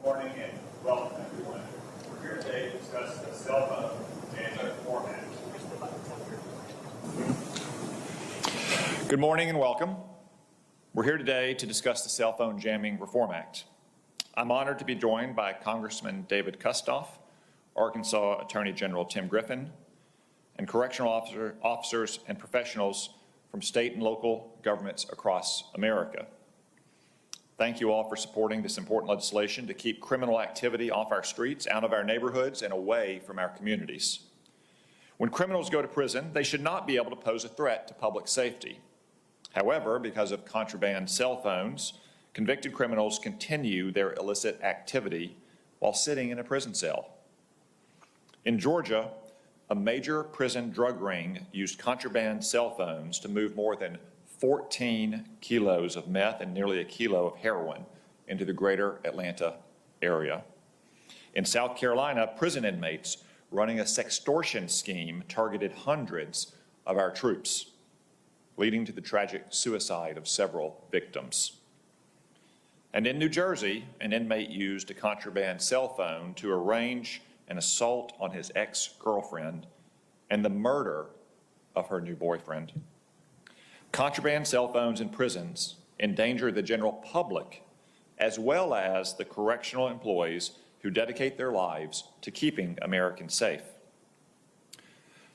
Morning and welcome, everyone. We're here today to discuss the Cellphone Jamming Reform Act. Good morning and welcome. We're here today to discuss the Cellphone Jamming Reform Act. I'm honored to be joined by Congressman David Kustoff, Arkansas Attorney General Tim Griffin, and correctional officers and professionals from state and local governments across America. Thank you all for supporting this important legislation to keep criminal activity off our streets, out of our neighborhoods, and away from our communities. When criminals go to prison, they should not be able to pose a threat to public safety. However, because of contraband cell phones, convicted criminals continue their illicit activity while sitting in a prison cell. In Georgia, a major prison drug ring used contraband cell phones to move more than 14 kilos of meth and nearly a kilo of heroin into the greater Atlanta area. In South Carolina, prison inmates running a sextortion scheme targeted hundreds of our troops, leading to the tragic suicide of several victims. And in New Jersey, an inmate used a contraband cell phone to arrange an assault on his ex-girlfriend and the murder of her new boyfriend. Contraband cell phones in prisons endanger the general public as well as the correctional employees who dedicate their lives to keeping Americans safe.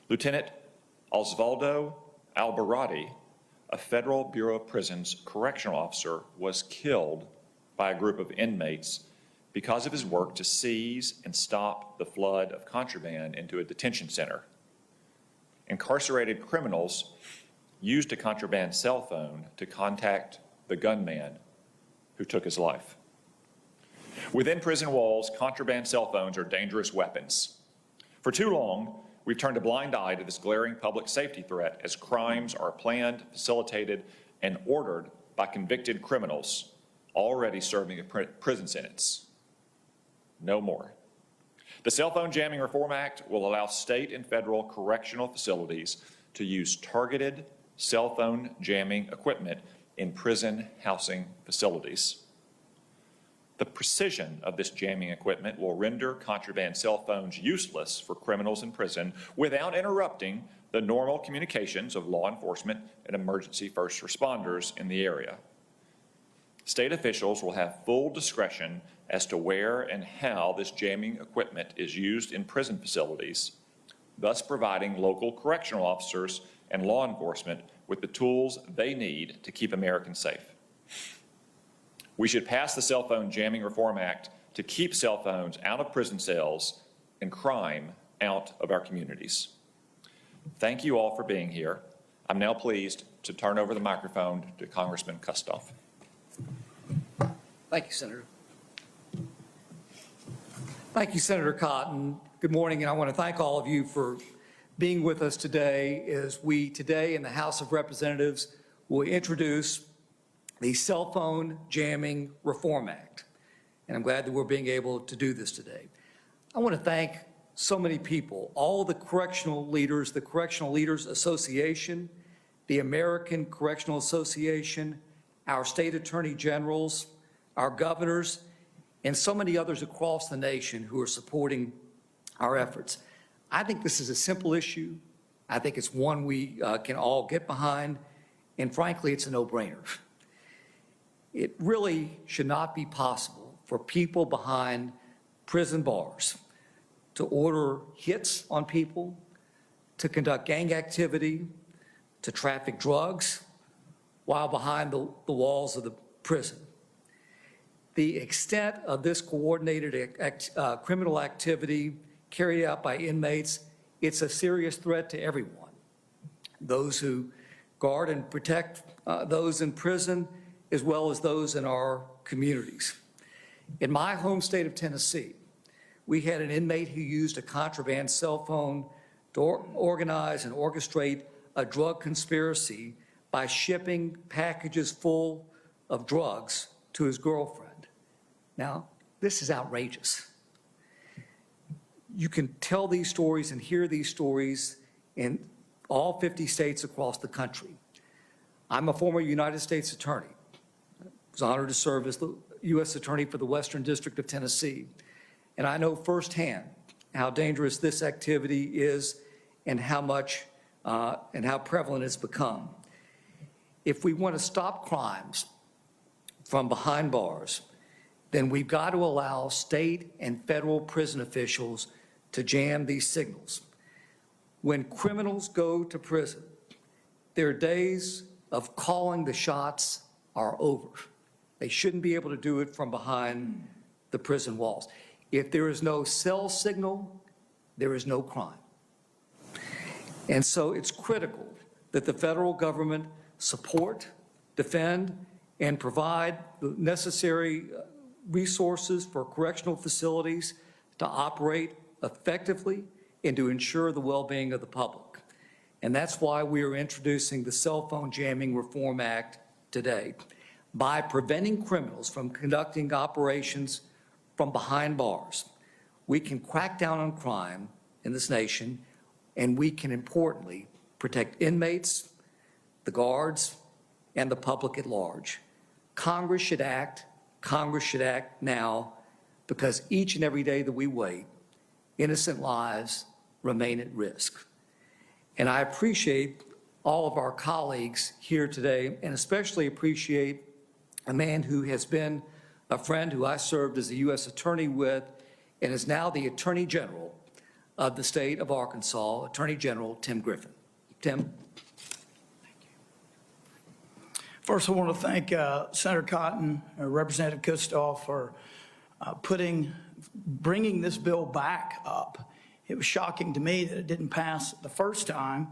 Lieutenant Osvaldo Albarrati, a Federal Bureau of Prisons correctional officer, was killed by a group of inmates because of his work to seize and stop the flood of contraband into a detention center. Incarcerated criminals used a contraband cell phone to contact the gunman who took his life. Within prison walls, contraband cell phones are dangerous weapons. For too long, we've turned a blind eye to this glaring public safety threat as crimes are planned, facilitated, and ordered by convicted criminals already serving a prison sentence. No more. The Cellphone Jamming Reform Act will allow state and federal correctional facilities to use targeted cell phone jamming equipment in prison housing facilities. The precision of this jamming equipment will render contraband cell phones useless for criminals in prison without interrupting the normal communications of law enforcement and emergency first responders in the area. State officials will have full discretion as to where and how this jamming equipment is used in prison facilities, thus providing local correctional officers and law enforcement with the tools they need to keep Americans safe. We should pass the Cellphone Jamming Reform Act to keep cell phones out of prison cells and crime out of our communities. Thank you all for being here. I'm now pleased to turn over the microphone to Congressman Kustoff. Thank you, Senator. Thank you, Senator Cotton. Good morning, and I want to thank all of you for being with us today as we today in the House of Representatives will introduce the Cellphone Jamming Reform Act. And I'm glad that we're being able to do this today. I want to thank so many people, all the correctional leaders, the Correctional Leaders Association, the American Correctional Association, our state attorney generals, our governors, and so many others across the nation who are supporting our efforts. I think this is a simple issue. I think it's one we can all get behind, and frankly, it's a no-brainer. It really should not be possible for people behind prison bars to order hits on people, to conduct gang activity, to traffic drugs while behind the walls of the prison. The extent of this coordinated criminal activity carried out by inmates, it's a serious threat to everyone. Those who guard and protect those in prison, as well as those in our communities. In my home state of Tennessee, we had an inmate who used a contraband cell phone to organize and orchestrate a drug conspiracy by shipping packages full of drugs to his girlfriend. Now, this is outrageous. You can tell these stories and hear these stories in all 50 states across the country. I'm a former United States attorney. I was honored to serve as U.S. Attorney for the Western District of Tennessee, and I know firsthand how dangerous this activity is and how prevalent it's become. If we want to stop crimes from behind bars, then we've got to allow state and federal prison officials to jam these signals. When criminals go to prison, their days of calling the shots are over. They shouldn't be able to do it from behind the prison walls. If there is no cell signal, there is no crime. And so it's critical that the federal government support, defend, and provide the necessary resources for correctional facilities to operate effectively and to ensure the well-being of the public. And that's why we are introducing the Cellphone Jamming Reform Act today. By preventing criminals from conducting operations from behind bars, we can crack down on crime in this nation, and we can importantly protect inmates, the guards, and the public at large. Congress should act now, because each and every day that we wait, innocent lives remain at risk. And I appreciate all of our colleagues here today, and especially appreciate a man who has been a friend who I served as a U.S. Attorney with and is now the Attorney General of the state of Arkansas, Attorney General Tim Griffin. Tim? First, I want to thank Senator Cotton, Representative Kustoff for bringing this bill back up. It was shocking to me that it didn't pass the first time.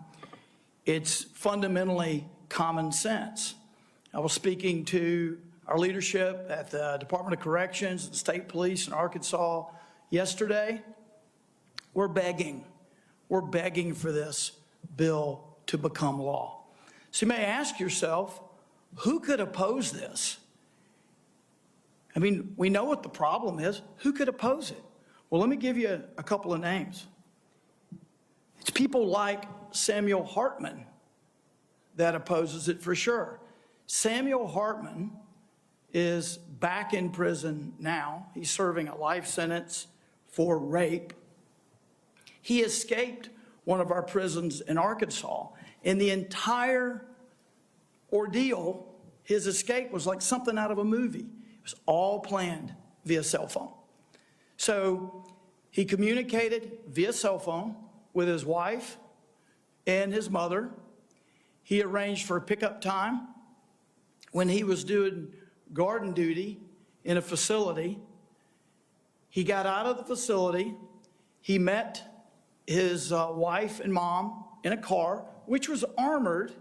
It's fundamentally common sense. I was speaking to our leadership at the Department of Corrections and State Police in Arkansas yesterday. We're begging for this bill to become law. So you may ask yourself, who could oppose this? I mean, we know what the problem is. Who could oppose it? Well, let me give you a couple of names. It's people like Samuel Hartman that opposes it for sure. Samuel Hartman is back in prison now. He's serving a life sentence for rape. He escaped one of our prisons in Arkansas. In the entire ordeal, his escape was like something out of a movie. It was all planned via cell phone. So he communicated via cell phone with his wife and his mother. He arranged for a pickup time when he was doing garden duty in a facility. He got out of the facility. He met his wife and mom in a car, which was armored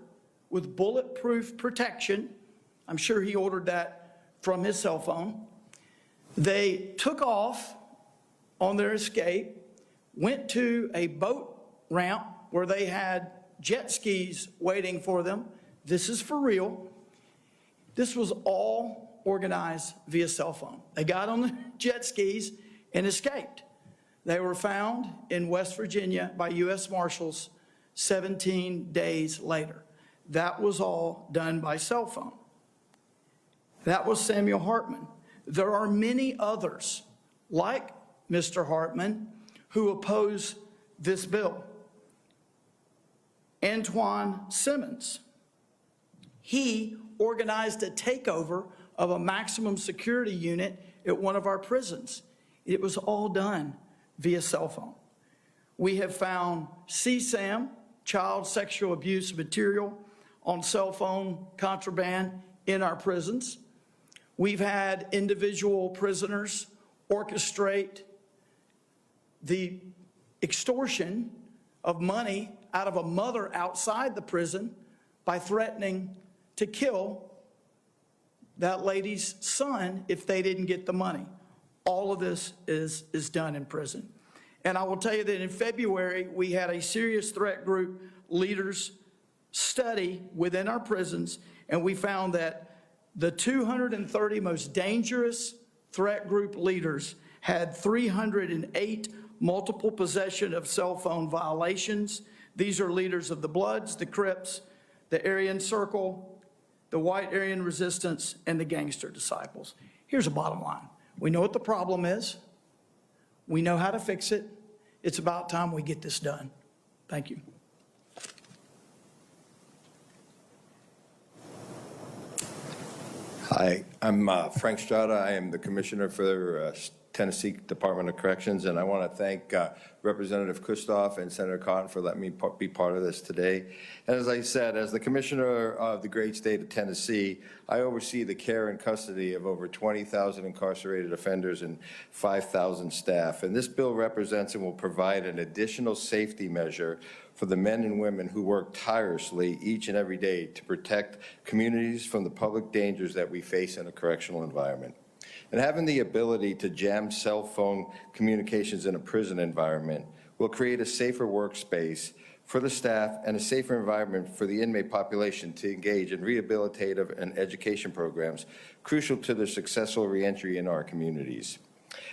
with bulletproof protection. I'm sure he ordered that from his cell phone. They took off on their escape, went to a boat ramp where they had jet skis waiting for them. This is for real. This was all organized via cell phone. They got on the jet skis and escaped. They were found in West Virginia by U.S. Marshals 17 days later. That was all done by cell phone. That was Samuel Hartman. There are many others like Mr. Hartman who oppose this bill. Antoine Simmons, he organized a takeover of a maximum security unit at one of our prisons. It was all done via cell phone. We have found CSAM, child sexual abuse material, on cell phone contraband in our prisons. We've had individual prisoners orchestrate the extortion of money out of a mother outside the prison by threatening to kill that lady's son if they didn't get the money. All of this is done in prison. And I will tell you that in February, we had a serious threat group leaders study within our prisons, and we found that the 230 most dangerous threat group leaders had 308 multiple possession of cell phone violations. These are leaders of the Bloods, the Crips, the Aryan Circle, the White Aryan Resistance, and the Gangster Disciples. Here's a bottom line. We know what the problem is. We know how to fix it. It's about time we get this done. Thank you. Hi, I'm Frank Strada. I am the Commissioner for Tennessee Department of Corrections, and I want to thank Representative Kustoff and Senator Cotton for letting me be part of this today. And as I said, as the Commissioner of the great state of Tennessee, I oversee the care and custody of over 20,000 incarcerated offenders and 5,000 staff. And this bill represents and will provide an additional safety measure for the men and women who work tirelessly each and every day to protect communities from the public dangers that we face in a correctional environment. And having the ability to jam cell phone communications in a prison environment will create a safer workspace for the staff and a safer environment for the inmate population to engage in rehabilitative and education programs crucial to their successful reentry in our communities.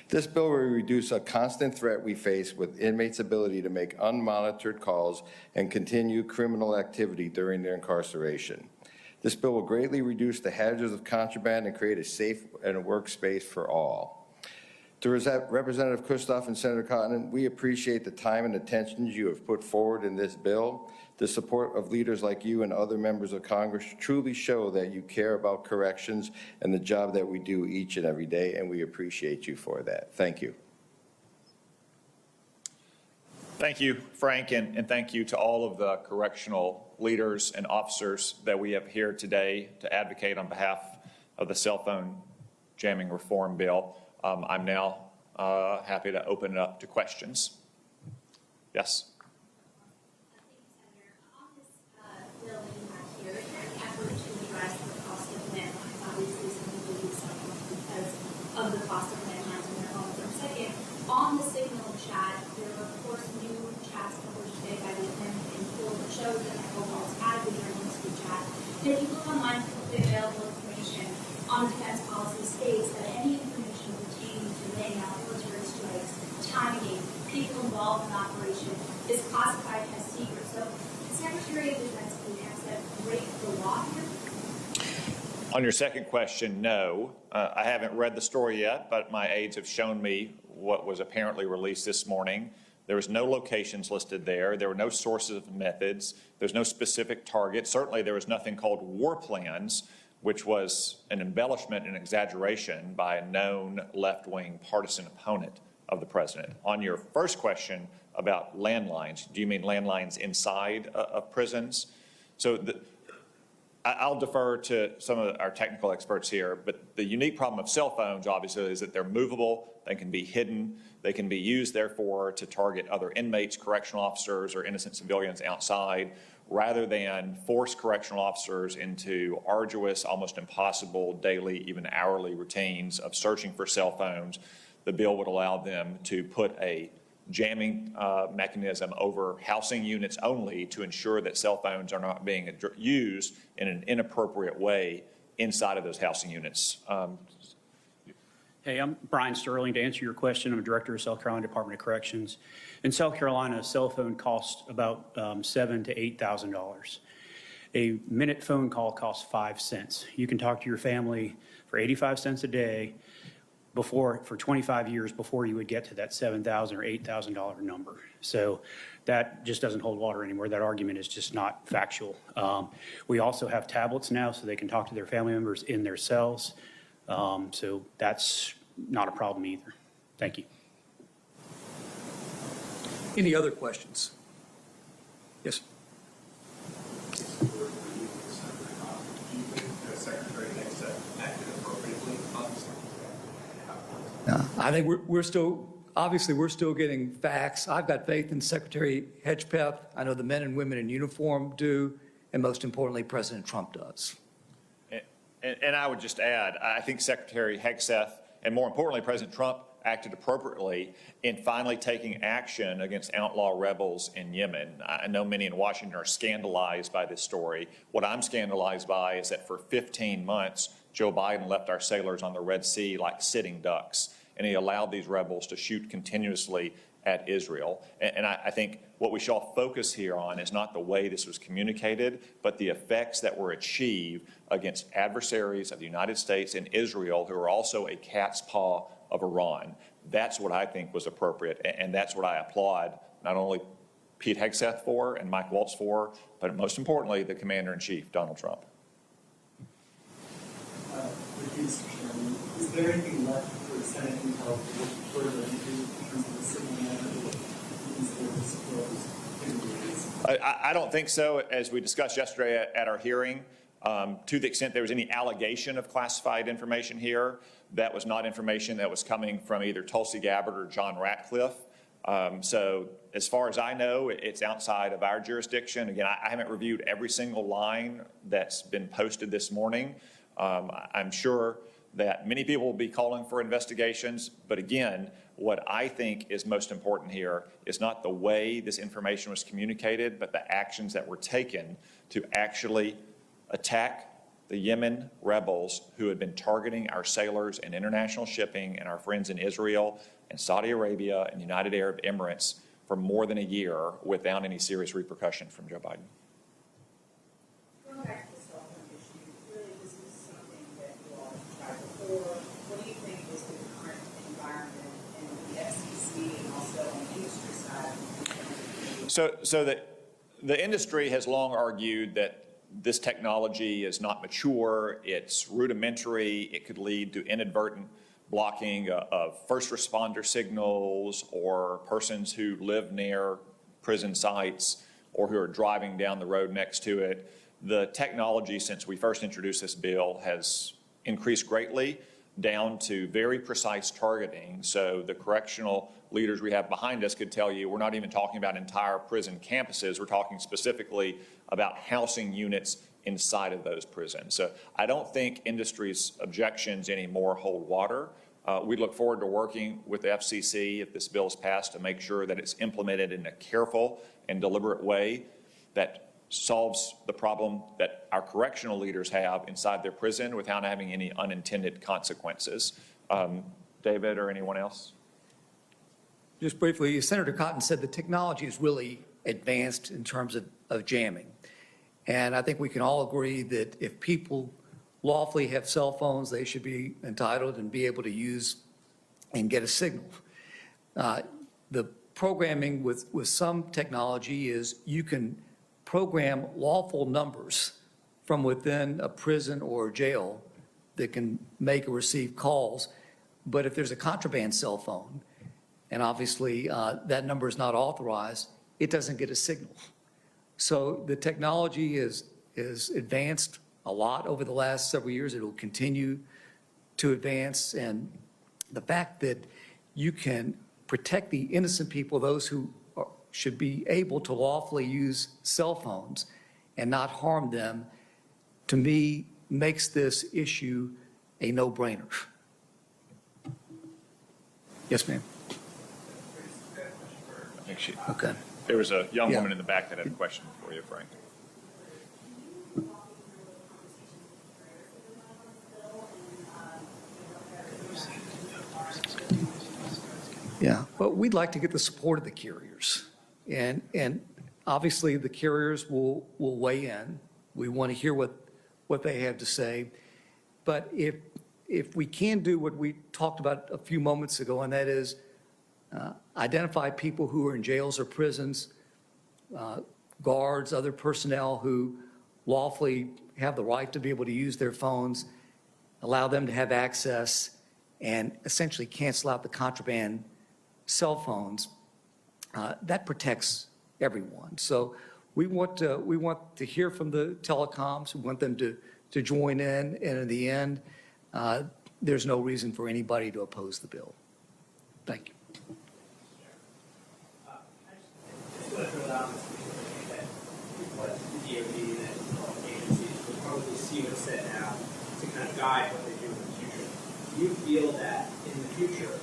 This bill will reduce a constant threat we face with inmates' ability to make unmonitored calls and continue criminal activity during their incarceration. This bill will greatly reduce the hazards of contraband and create a safe and a workspace for all. To Representative Kustoff and Senator Cotton, we appreciate the time and attention you have put forward in this bill. The support of leaders like you and other members of Congress truly show that you care about corrections and the job that we do each and every day, and we appreciate you for that. Thank you. Thank you, Frank, and thank you to all of the correctional leaders and officers that we have here today to advocate on behalf of the cell phone jamming reform bill. I'm now happy to open it up to questions. Yes. Of the cost of landlines in their homes. And second, on the Signal chat, there were, of course, new chats published today by the Attorney and poll that shows that alcohol is added during the chat. And if you look online, publicly available information on the defense policy states that any information pertaining to laying out military strikes, timing, people involved in the operation is classified as secret. So the Secretary of Defense has break the law here. On your second question, no. I haven't read the story yet, but my aides have shown me what was apparently released this morning. There was no locations listed there. There were no sources of methods. There's no specific target. Certainly there was nothing called war plans, which was an embellishment and exaggeration by a known left-wing partisan opponent of the president. On your first question about landlines, do you mean landlines inside of prisons? So I'll defer to some of our technical experts here, but the unique problem of cell phones, obviously, is that they're movable, they can be hidden, they can be used, therefore, to target other inmates, correctional officers, or innocent civilians outside, rather than force correctional officers into arduous, almost impossible daily, even hourly routines of searching for cell phones. The bill would allow them to put a jamming mechanism over housing units only to ensure that cell phones are not being used in an inappropriate way inside of those housing units. Hey, I'm Brian Sterling. To answer your question, I'm a director of South Carolina Department of Corrections. In South Carolina, a cell phone costs about $7,000 to $8,000. A minute phone call costs 5 cents. You can talk to your family for 85 cents a day for 25 years before you would get to that $7,000 or $8,000 number. So that just doesn't hold water anymore. That argument is just not factual. We also have tablets now so they can talk to their family members in their cells. So that's not a problem either. Thank you. Any other questions? Yes. I think we're still, obviously, we're still getting facts. I've got faith in Secretary Hedgepeth. I know the men and women in uniform do, and most importantly, President Trump does. And I would just add, I think Secretary Hegseth, and more importantly, President Trump, acted appropriately in finally taking action against outlaw rebels in Yemen. I know many in Washington are scandalized by this story. What I'm scandalized by is that for 15 months, Joe Biden left our sailors on the Red Sea like sitting ducks, and he allowed these rebels to shoot continuously at Israel. And I think what we shall focus here on is not the way this was communicated, but the effects that were achieved against adversaries of the United States and Israel, who are also a cat's paw of Iran. That's what I think was appropriate, and that's what I applaud not only Pete Hegseth for and Mike Waltz for, but most importantly, the Commander-in-Chief, Donald Trump. Mr. Chairman, is there anything left for the Senate Intel to look further into in terms of the signal method I don't think so. As we discussed yesterday at our hearing, to the extent there was any allegation of classified information here, that was not information that was coming from either Tulsi Gabbard or John Ratcliffe. So as far as I know, it's outside of our jurisdiction. Again, I haven't reviewed every single line that's been posted this morning. I'm sure that many people will be calling for investigations, but again, what I think is most important here is not the way this information was communicated, but the actions that were taken to actually attack the Yemen rebels who had been targeting our sailors and international shipping and our friends in Israel and Saudi Arabia and the United Arab Emirates for more than a year without any serious repercussion from Joe Biden. Going back to the cell phone issue, really this is something that you all have tried before. What do you think is the current environment in the FCC and also on the industry side? So the industry has long argued that this technology is not mature, it's rudimentary, it could lead to inadvertent blocking of first responder signals or persons who live near prison sites or who are driving down the road next to it. The technology, since we first introduced this bill, has increased greatly down to very precise targeting. So the correctional leaders we have behind us could tell you we're not even talking about entire prison campuses. We're talking specifically about housing units inside of those prisons. So I don't think industry's objections anymore hold water. We look forward to working with the FCC if this bill is passed to make sure that it's implemented in a careful and deliberate way that solves the problem that our correctional leaders have inside their prison without having any unintended consequences. David or anyone else? Just briefly, Senator Cotton said the technology is really advanced in terms of jamming. And I think we can all agree that if people lawfully have cell phones, they should be entitled and be able to use and get a signal. The programming with some technology is you can program lawful numbers from within a prison or jail that can make or receive calls. But if there's a contraband cell phone, and obviously that number is not authorized, it doesn't get a signal. So the technology is advanced a lot over the last several years. It will continue to advance. And the fact that you can protect the innocent people, those who should be able to lawfully use cell phones and not harm them, to me, makes this issue a no-brainer. Yes, ma'am. I think Okay. there was a young Yeah. woman in the back that had a question for you, Frank. Yeah, but we'd like to get the support of the carriers. And obviously, the carriers will weigh in. We want to hear what they have to say. But if we can do what we talked about a few moments ago, and that is identify people who are in jails or prisons, guards, other personnel who lawfully have the right to be able to use their phones, allow them to have access, and essentially cancel out the contraband cell phones, that protects everyone. So we want to hear from the telecoms. We want them to join in, and in the end, there's no reason for anybody to oppose the bill. Thank you. I just want to throw it out that what the DOD and all agencies will probably see what's set now to kind of guide what they do in the future. Do you feel that in the future,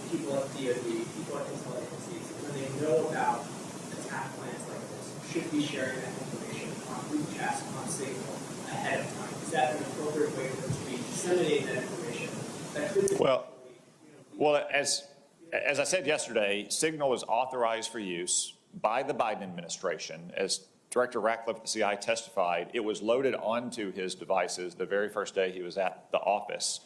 people at DOD, people at intel agencies, when they know about attack plans like this, should be sharing that information on group chats, on Signal ahead of time? Is that an appropriate way for them to be disseminating that information? That could Well, as As I said yesterday, Signal is authorized for use by the Biden administration. As Director Ratcliffe at the CI testified, it was loaded onto his devices the very first day he was at the office.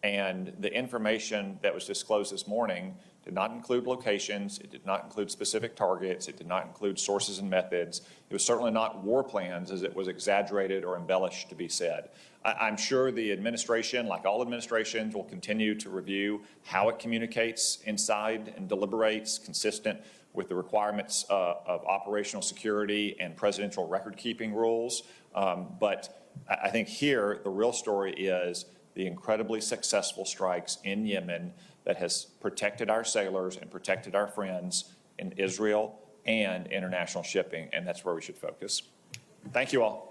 And the information that was disclosed this morning did not include locations, it did not include specific targets, it did not include sources and methods. It was certainly not war plans as it was exaggerated or embellished to be said. I'm sure the administration, like all administrations, will continue to review how it communicates inside and deliberates consistent with the requirements of operational security and presidential record-keeping rules. But I think here the real story is the incredibly successful strikes in Yemen that has protected our sailors and protected our friends in Israel and international shipping, and that's where we should focus. Thank you all.